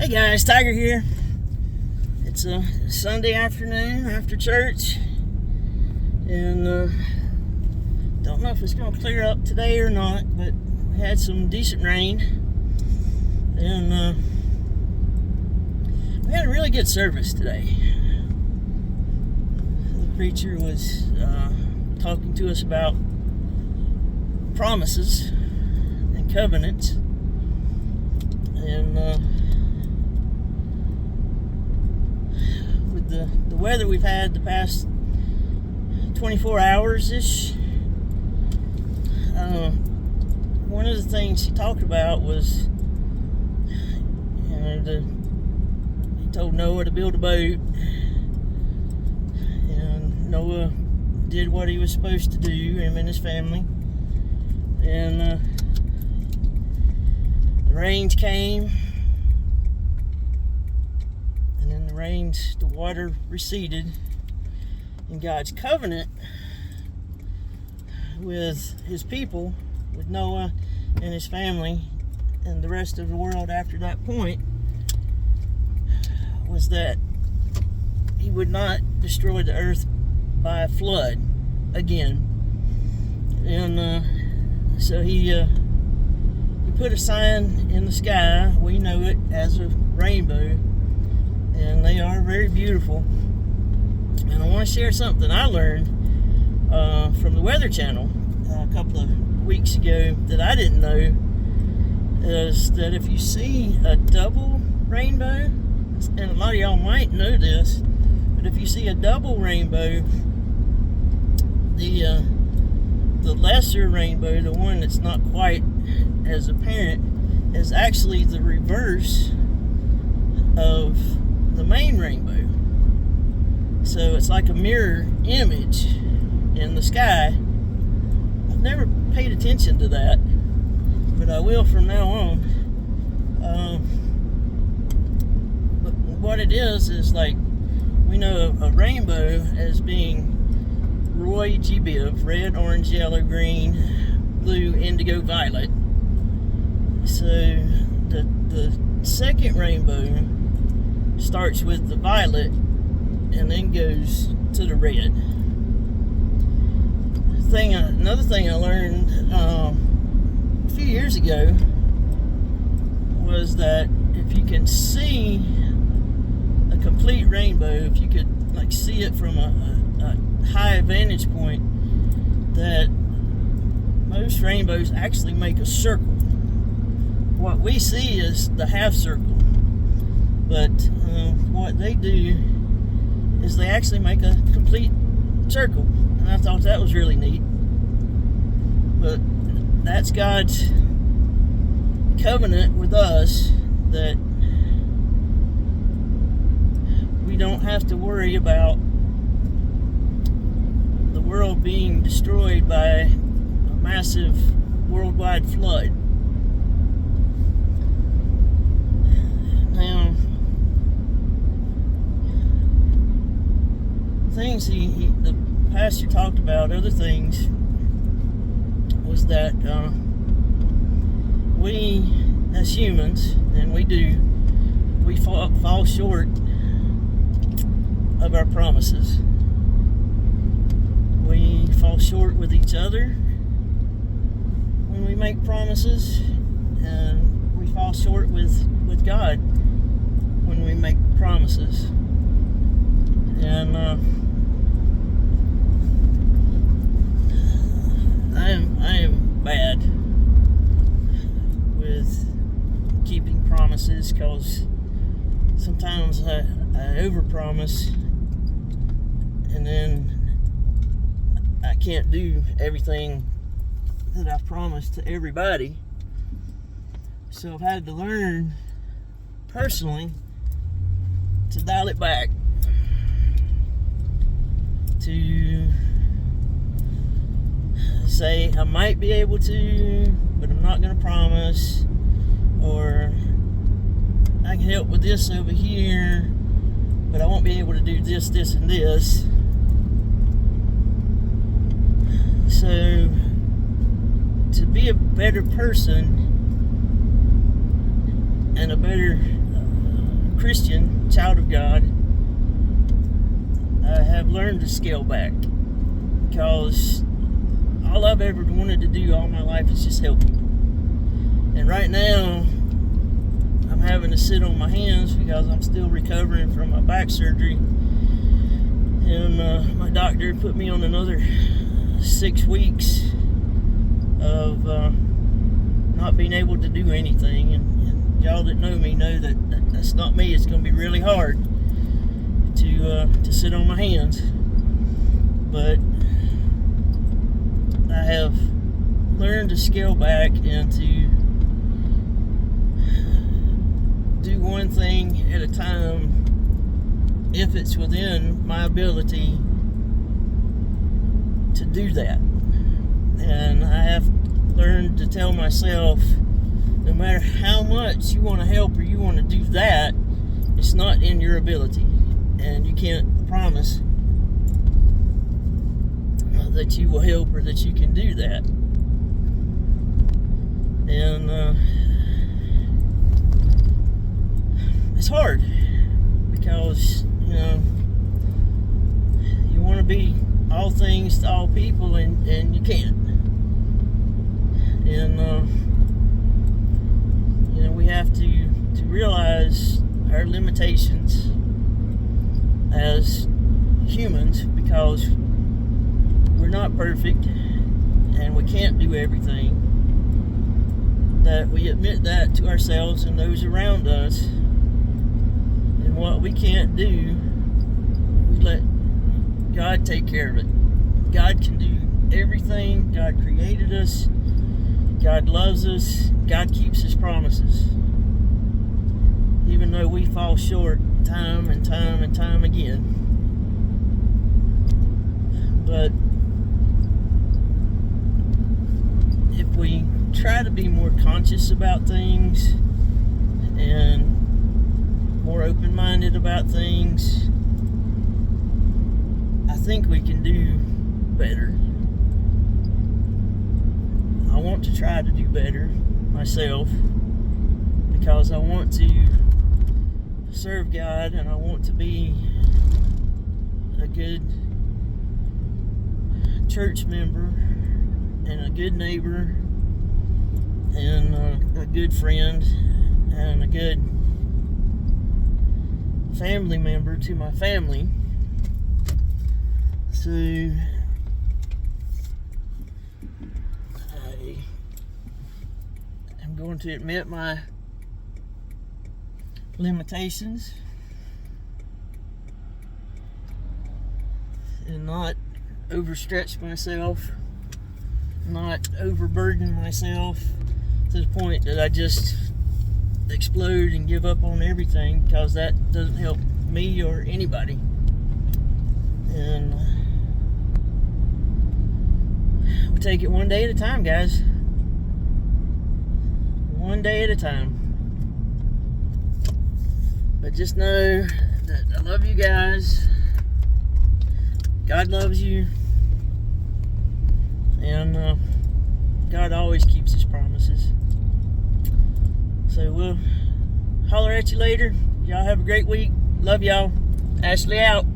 Hey guys, Tiger here. It's a Sunday afternoon after church, and don't know if it's going to clear up today or not, but we had some decent rain, and we had a really good service today. The preacher was talking to us about promises and covenants, and with the weather we've had the past 24 hours-ish, one of the things he talked about was, he told Noah to build a boat, and Noah did what he was supposed to do, him and his family, and the rains came. The water receded, and God's covenant with his people, with Noah and his family and the rest of the world after that point, was that he would not destroy the earth by a flood again. And so he put a sign in the sky. We know it as a rainbow, and they are very beautiful. And I want to share something I learned from the Weather Channel a couple of weeks ago that I didn't know, is that if you see a double rainbow, and a lot of y'all might know this, but if you see a double rainbow, the lesser rainbow, the one that's not quite as apparent, is actually the reverse of the main rainbow. So it's like a mirror image in the sky. I've never paid attention to that, but I will from now on. But what it is like, we know a rainbow as being Roy G. Biv: red, orange, yellow, green, blue, indigo, violet. So the second rainbow starts with the violet and then goes to the red. Another thing I learned a few years ago was that if you can see a complete rainbow, if you could see it from a high vantage point, that most rainbows actually make a circle. What we see is the half circle, but what they do is they actually make a complete circle, and I thought that was really neat. But that's God's covenant with us, that we don't have to worry about the world being destroyed by a massive worldwide flood. Now, things the pastor talked about, other things, was that we as humans, and we fall short of our promises. We fall short with each other when we make promises, and we fall short with God when we make promises. And I am bad with keeping promises, because sometimes I overpromise, and then I can't do everything that I promised to everybody. So I've had to learn personally to dial it back, to say I might be able to, but I'm not going to promise, or I can help with this over here, but I won't be able to do this, and this. So to be a better person and a better Christian, child of God, I have learned to scale back, because all I've ever wanted to do all my life is just help people. And right now, I'm having to sit on my hands because I'm still recovering from my back surgery. And my doctor put me on another 6 weeks of not being able to do anything. And y'all that know me know that that's not me. It's going to be really hard to sit on my hands. But I have learned to scale back and to do one thing at a time if it's within my ability to do that. And I have learned to tell myself, no matter how much you want to help or you want to do that, it's not in your ability, and you can't promise that you will help or that you can do that. And it's hard because you want to be all things to all people, and you can't. And we have to realize our limitations as humans, because we're not perfect and we can't do everything. That we admit that to ourselves and those around us. And what we can't do, we let God take care of it. God can do everything. God created us. God loves us. God keeps His promises. Even though we fall short time and time and time again. But if we try to be more conscious about things and more open-minded about things, I think we can do better. I want to try to do better myself, because I want to serve God, and I want to be a good church member and a good neighbor and a good friend and a good family member to my family. So I'm going to admit my limitations and not overstretch myself, not overburden myself to the point that I just explode and give up on everything, because that doesn't help me or anybody. And we take it one day at a time, guys. One day at a time. But just know that I love you guys. God loves you. And God always keeps His promises. So we'll holler at you later. Y'all have a great week. Love y'all. Ashley out.